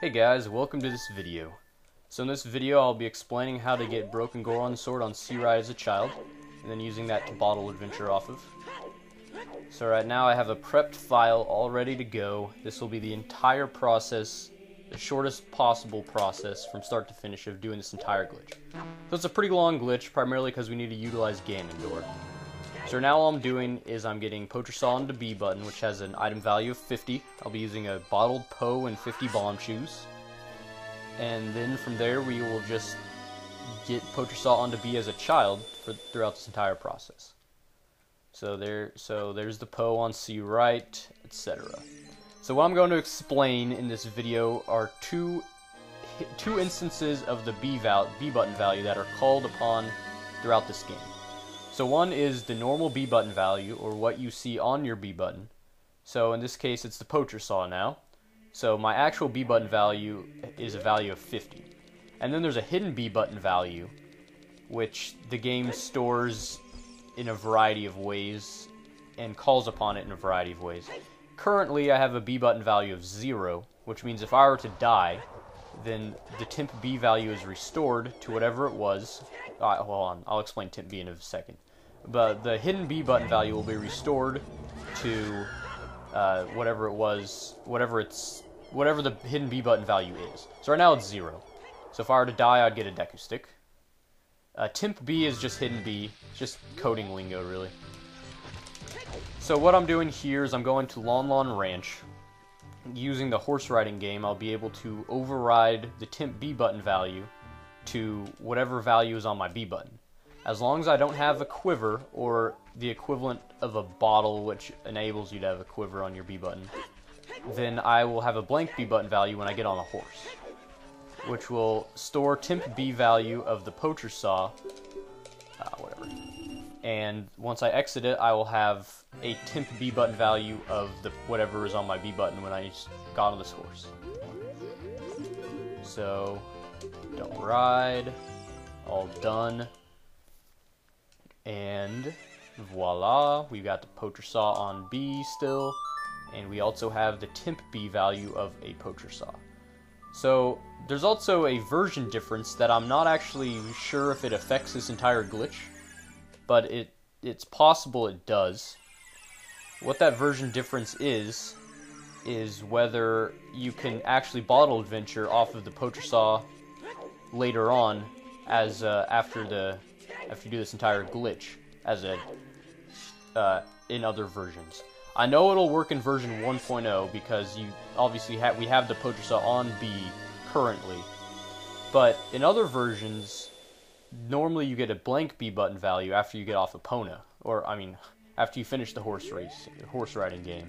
Hey guys, welcome to this video. So in this video I'll be explaining how to get Broken Goron Sword on C-Ride as a child, and then using that to bottle adventure off of. So right now I have a prepped file all ready to go. This will be the entire process, the shortest possible process from start to finish of doing this entire glitch. So it's a pretty long glitch, primarily because we need to utilize Ganondorf. So now all I'm doing is I'm getting Poacher Saw into B button, which has an item value of 50. I'll be using a bottled Poe and 50 bomb shoes. And then from there we will just get Poacher Saw onto B as a child throughout this entire process. So there's the Poe on C right, etc. So what I'm going to explain in this video are two instances of the B button value that are called upon throughout this game. So one is the normal B button value, or what you see on your B button. So in this case it's the Poacher Saw now. So my actual B button value is a value of 50. And then there's a hidden B button value, which the game stores in a variety of ways and calls upon it in a variety of ways. Currently I have a B button value of 0, which means if I were to die, then the Temp B value is restored to whatever it was. Hold on, I'll explain Temp B in a second. But the hidden B button value will be restored to whatever it was, whatever the hidden B button value is. So right now it's 0. So if I were to die, I'd get a Deku stick. Temp B is just hidden B, just coding lingo really. So what I'm doing here is I'm going to Lon Lon Ranch. Using the horse riding game, I'll be able to override the Temp B button value to whatever value is on my B button. As long as I don't have a quiver, or the equivalent of a bottle, which enables you to have a quiver on your B button, then I will have a blank B button value when I get on a horse, which will store Temp B value of the Poacher Saw, whatever. And once I exit it, I will have a Temp B button value of the whatever is on my B button when I got on this horse. So, don't ride, all done. And voila, we've got the Poacher Saw on B still, and we also have the Temp B value of a Poacher Saw. So there's also a version difference that I'm not actually sure if it affects this entire glitch, but it's possible it does. What that version difference is whether you can actually bottle adventure off of the Poacher Saw later on, as after you do this entire glitch, as in other versions. I know it'll work in version 1.0 because you obviously we have the Poacher Saw on B currently, but in other versions, normally you get a blank B button value after you get off Epona, or I mean, after you finish the horse riding game.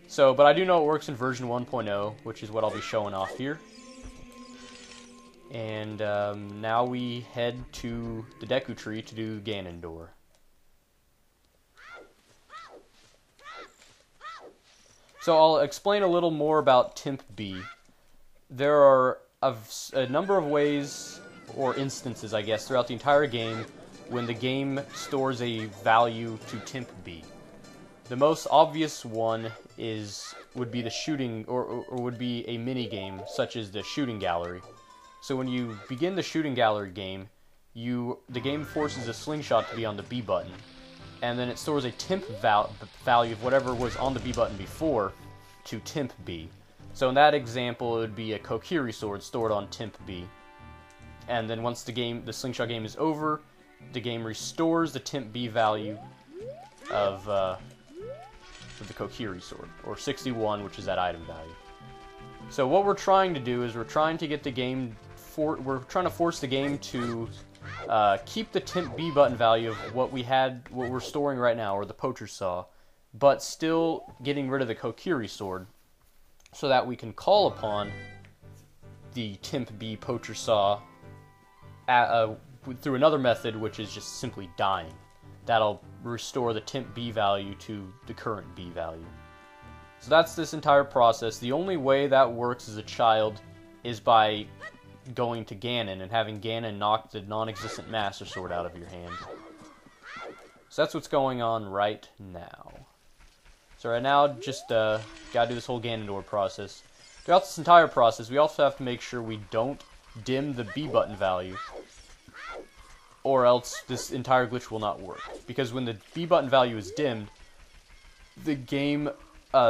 So, but I do know it works in version 1.0, which is what I'll be showing off here. And now we head to the Deku tree to do Ganondorf. So I'll explain a little more about Temp B. There are a number of ways, or instances I guess, throughout the entire game when the game stores a value to Temp B. The most obvious one would be the shooting, or would be a mini game such as the shooting gallery. So when you begin the shooting gallery game, the game forces a slingshot to be on the B button, and then it stores a Temp value of whatever was on the B button before to Temp B. So in that example, it would be a Kokiri sword stored on Temp B. And then once the slingshot game is over, the game restores the Temp B value of the Kokiri sword, or 61, which is that item value. So what we're trying to do is we're trying to get the game we're trying to force the game to keep the Temp B button value of what we're storing right now, or the Poacher Saw, but still getting rid of the Kokiri sword, so that we can call upon the Temp B Poacher Saw through another method, which is just simply dying. That'll restore the Temp B value to the current B value. So that's this entire process. The only way that works as a child is by going to Ganon and having Ganon knock the non-existent Master Sword out of your hand. So that's what's going on right now. So right now, just gotta do this whole Ganondorf process. Throughout this entire process, we also have to make sure we don't dim the B button value, or else this entire glitch will not work. Because when the B button value is dimmed, the game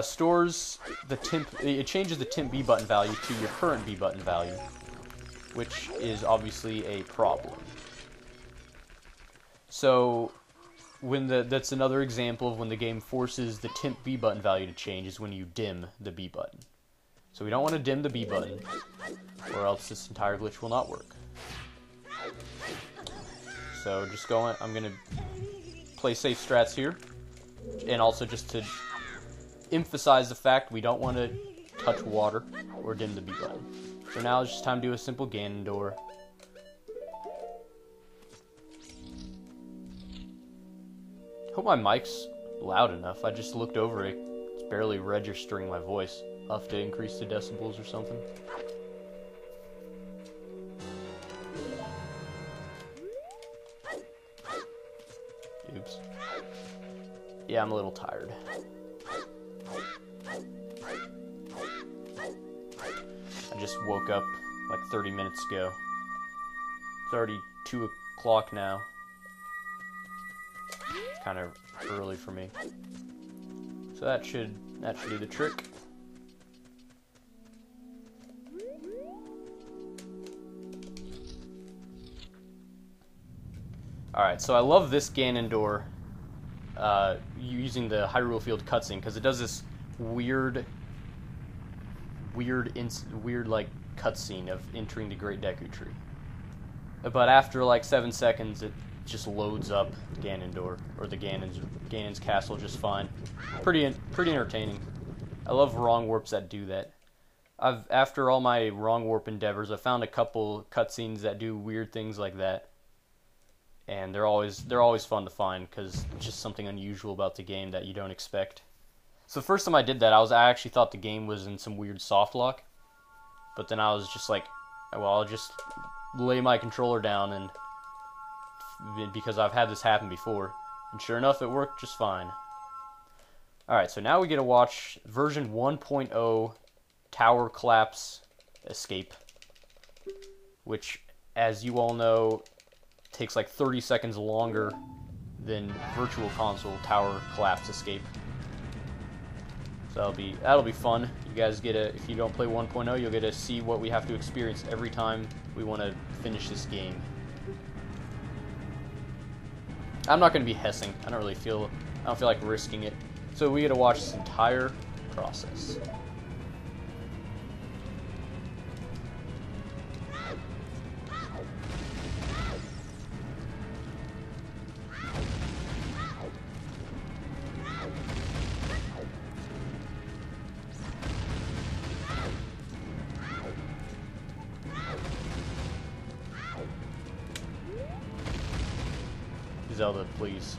stores the temp. It changes the temp B button value to your current B button value, which is obviously a problem. So, that's another example of when the game forces the temp B button value to change, is when you dim the B button. So we don't want to dim the B button, or else this entire glitch will not work. So just going, I'm going to play safe strats here, and also just to emphasize the fact we don't want to touch water or dim the B button. So now it's just time to do a simple Ganondorf. Hope my mic's loud enough. I just looked over it. It's barely registering my voice. I'll have to increase the decibels or something. Oops. Yeah, I'm a little tired. I just woke up like 30 minutes ago. It's already 2 o'clock now. Kind of early for me. So that should do the trick. Alright, so I love this Ganondorf using the Hyrule Field cutscene, because it does this weird like cutscene of entering the Great Deku Tree. But after like 7 seconds, it just loads up Ganondorf, or the Ganon's castle just fine. Pretty entertaining. I love wrong warps that do that. After all my wrong warp endeavors, I found a couple cutscenes that do weird things like that, and they're always fun to find because it's just something unusual about the game that you don't expect. So the first time I did that, I actually thought the game was in some weird soft lock, but then I was just like, well, I'll just lay my controller down, and because I've had this happen before, and sure enough, it worked just fine. Alright, so now we get to watch version 1.0 Tower Collapse Escape, which, as you all know, takes like 30 seconds longer than Virtual Console Tower Collapse Escape. So that'll be fun. You guys if you don't play 1.0, you'll get to see what we have to experience every time we want to finish this game. I'm not going to be hessing. I don't feel like risking it. So we get to watch this entire process. Zelda, please.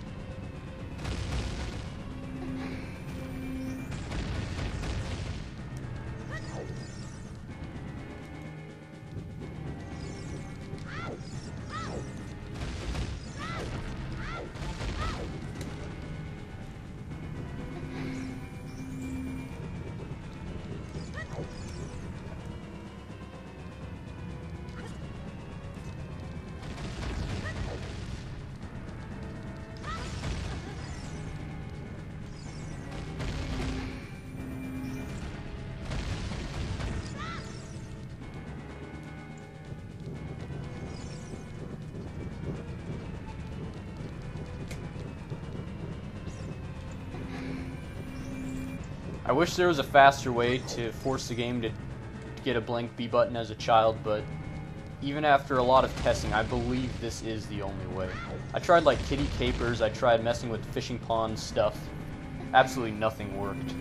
I wish there was a faster way to force the game to get a blank B button as a child, but even after a lot of testing, I believe this is the only way. I tried like kitty capers, I tried messing with fishing pond stuff. Absolutely nothing worked.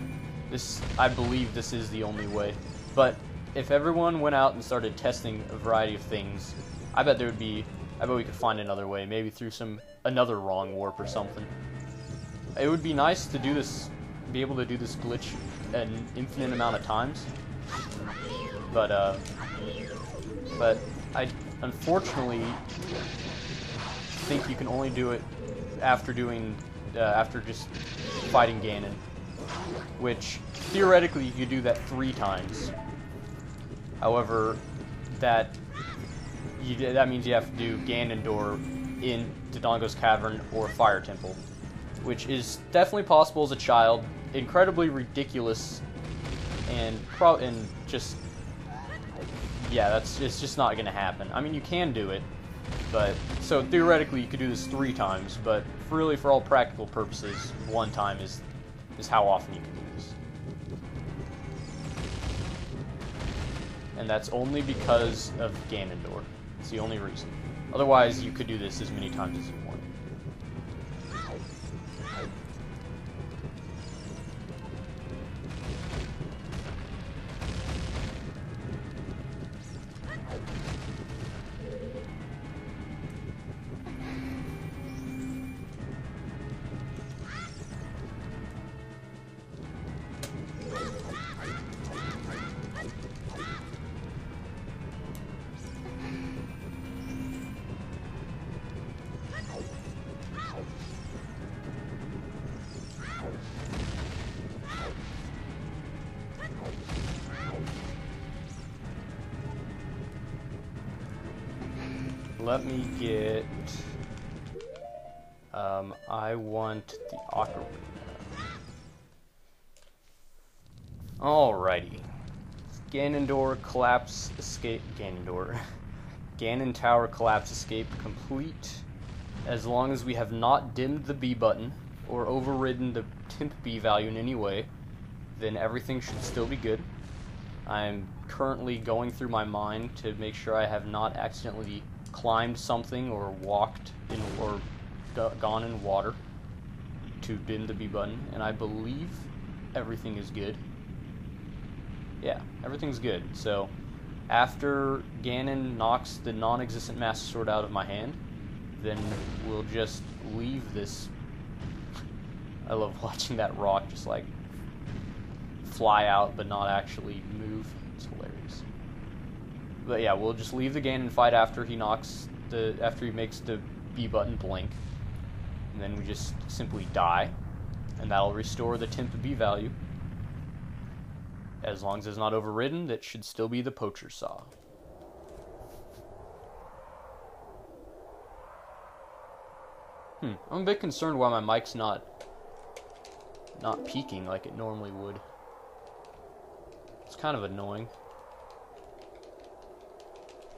I believe this is the only way. But if everyone went out and started testing a variety of things, I bet we could find another way, maybe through another wrong warp or something. It would be nice to do this, be able to do this glitch an infinite amount of times, but I unfortunately think you can only do it after just fighting Ganon, which theoretically you could do that 3 times, However, that means you have to do Ganondorf in Dodongo's Cavern or Fire Temple, which is definitely possible as a child. Incredibly ridiculous, and just yeah, it's just not gonna happen. I mean, you can do it, but so theoretically you could do this 3 times, but really for all practical purposes, 1 time is how often you can do this. And that's only because of Ganondorf. It's the only reason. Otherwise, you could do this as many times as you want. Let me get, I want the Ocarina. Alrighty. Ganon collapse escape, Ganon Tower collapse escape complete. As long as we have not dimmed the B button, or overridden the Temp B value in any way, then everything should still be good. I'm currently going through my mind to make sure I have not accidentally climbed something or walked in or gone in water to dim the B button, and I believe everything is good. Yeah, everything's good. So after Ganon knocks the non-existent Master Sword out of my hand, then we'll just leave this. I love watching that rock just like fly out but not actually move. It's hilarious. But yeah, we'll just leave the Ganon fight after he makes the B button blink, and then we just simply die, and that'll restore the Temp B value. As long as it's not overridden, that should still be the Poacher Saw. I'm a bit concerned why my mic's not peaking like it normally would. It's kind of annoying.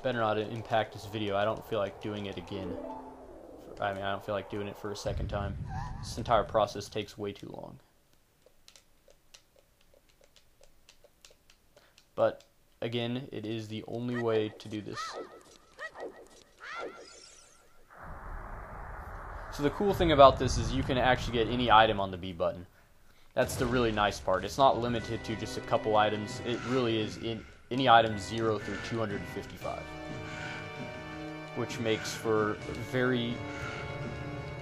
Better not impact this video. I don't feel like doing it again. I don't feel like doing it for a second time. This entire process takes way too long. But, again, it is the only way to do this. So the cool thing about this is you can actually get any item on the B button. That's the really nice part. It's not limited to just a couple items. It really is in any item 0 through 255. Which makes for a very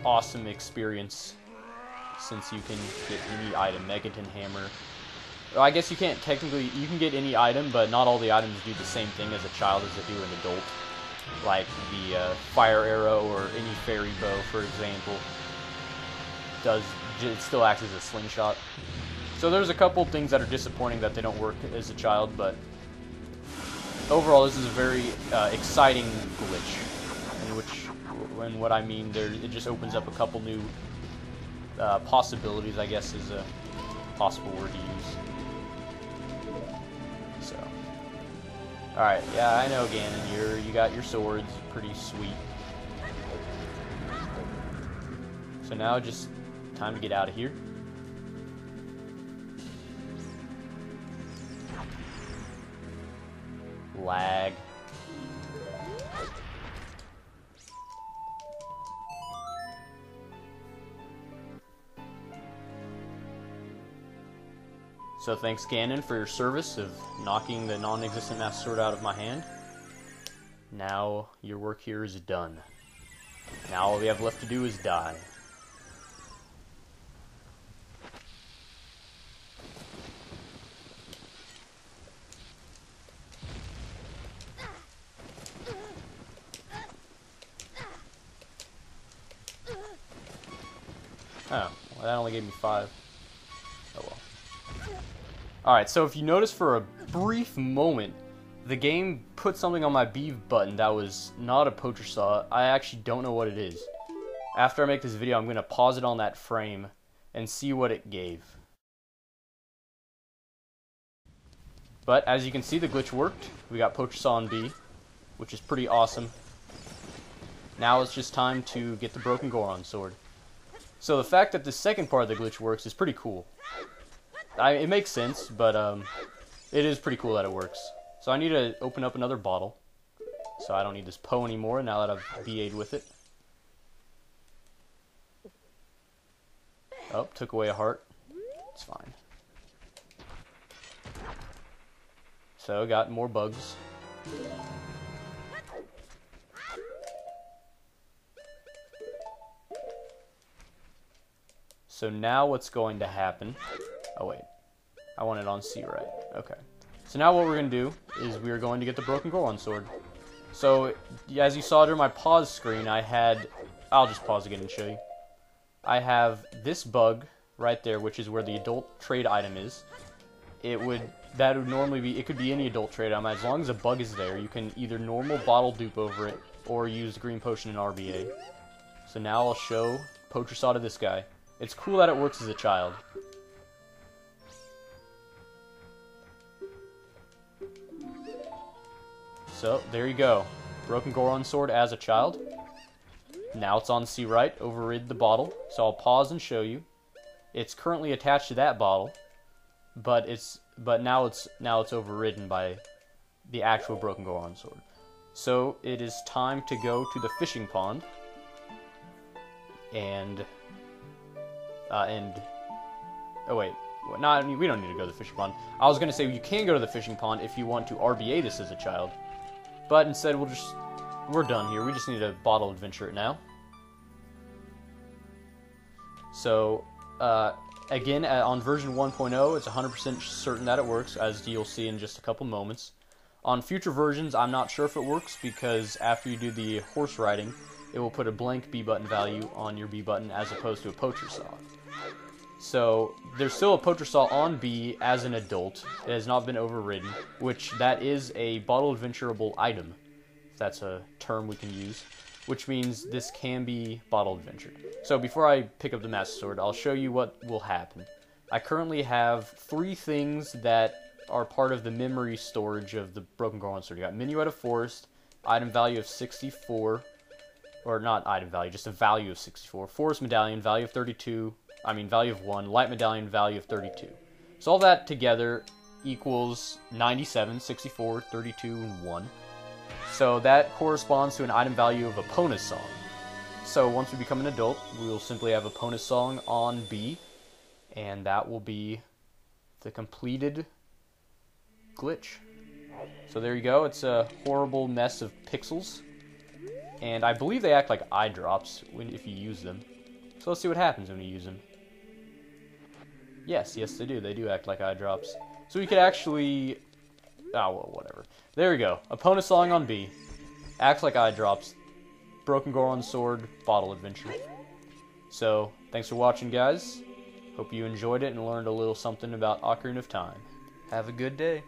awesome experience, since you can get any item. Megaton Hammer. Well, I guess you can't technically, you can get any item, but not all the items do the same thing as a child as they do an adult. Like the fire arrow or any fairy bow, for example, it still acts as a slingshot. So there's a couple things that are disappointing that they don't work as a child, but overall this is a very exciting glitch, and what I mean there, it just opens up a couple new possibilities, I guess is a possible word to use. So, alright, yeah, I know, Ganon, you got your swords, pretty sweet. So now just time to get out of here. Lag. So thanks, Ganon, for your service of knocking the non-existent Master Sword out of my hand. Now your work here is done. Now all we have left to do is die. Oh, well, that only gave me 5. Oh well. Alright, so if you notice for a brief moment, the game put something on my B button that was not a poacher saw. I actually don't know what it is. After I make this video, I'm going to pause it on that frame and see what it gave. But as you can see, the glitch worked. We got poacher saw on B, which is pretty awesome. Now it's just time to get the broken Goron sword. So the fact that the second part of the glitch works is pretty cool. It makes sense, but it is pretty cool that it works. So I need to open up another bottle. So I don't need this Poe anymore now that I've BA'd with it. Oh, took away a heart. It's fine. So got more bugs. So now what's going to happen... Oh wait, I want it on C, right? Okay. So now what we're going to do is we are going to get the broken Goron sword. So as you saw during my pause screen, I'll just pause again and show you. I have this bug right there, which is where the adult trade item is. It could be any adult trade item. As long as a bug is there, you can either normal bottle dupe over it or use the green potion in RBA. So now I'll show poacher saw to this guy. It's cool that it works as a child. So, there you go. Broken Goron sword as a child. Now it's on C right, overrid the bottle. So I'll pause and show you. It's currently attached to that bottle, but now it's overridden by the actual broken Goron sword. So it is time to go to the fishing pond and oh wait, we don't need to go to the fishing pond. I was gonna say you can go to the fishing pond if you want to RBA this as a child, but instead we're done here. We just need to bottle adventure it now. So again, on version 1.0, it's 100% certain that it works, as you'll see in just a couple moments. On future versions, I'm not sure if it works, because after you do the horse riding, it will put a blank B button value on your B button as opposed to a poacher saw. So there's still a poacher saw on B as an adult. It has not been overridden, which that is a bottle adventurable item, if that's a term we can use, which means this can be bottle adventured. So before I pick up the Master Sword, I'll show you what will happen. I currently have 3 things that are part of the memory storage of the Broken Goron Sword. You got Minuet of Forest, item value of 64, or not item value, just a value of 64. Forest Medallion, value of 1. Light Medallion, value of 32. So all that together equals 97, 64, 32, and 1. So that corresponds to an item value of Epona's Song. So once we become an adult, we will simply have Epona's Song on B, and that will be the completed glitch. So there you go. It's a horrible mess of pixels, and I believe they act like eye drops if you use them. So let's see what happens when you use them. Yes, they do. They do act like eye drops. So we could actually... oh, well, whatever. There we go. Epona's Song on B. Acts like eye drops. Broken Goron Sword, bottle adventure. So, thanks for watching, guys. Hope you enjoyed it and learned a little something about Ocarina of Time. Have a good day.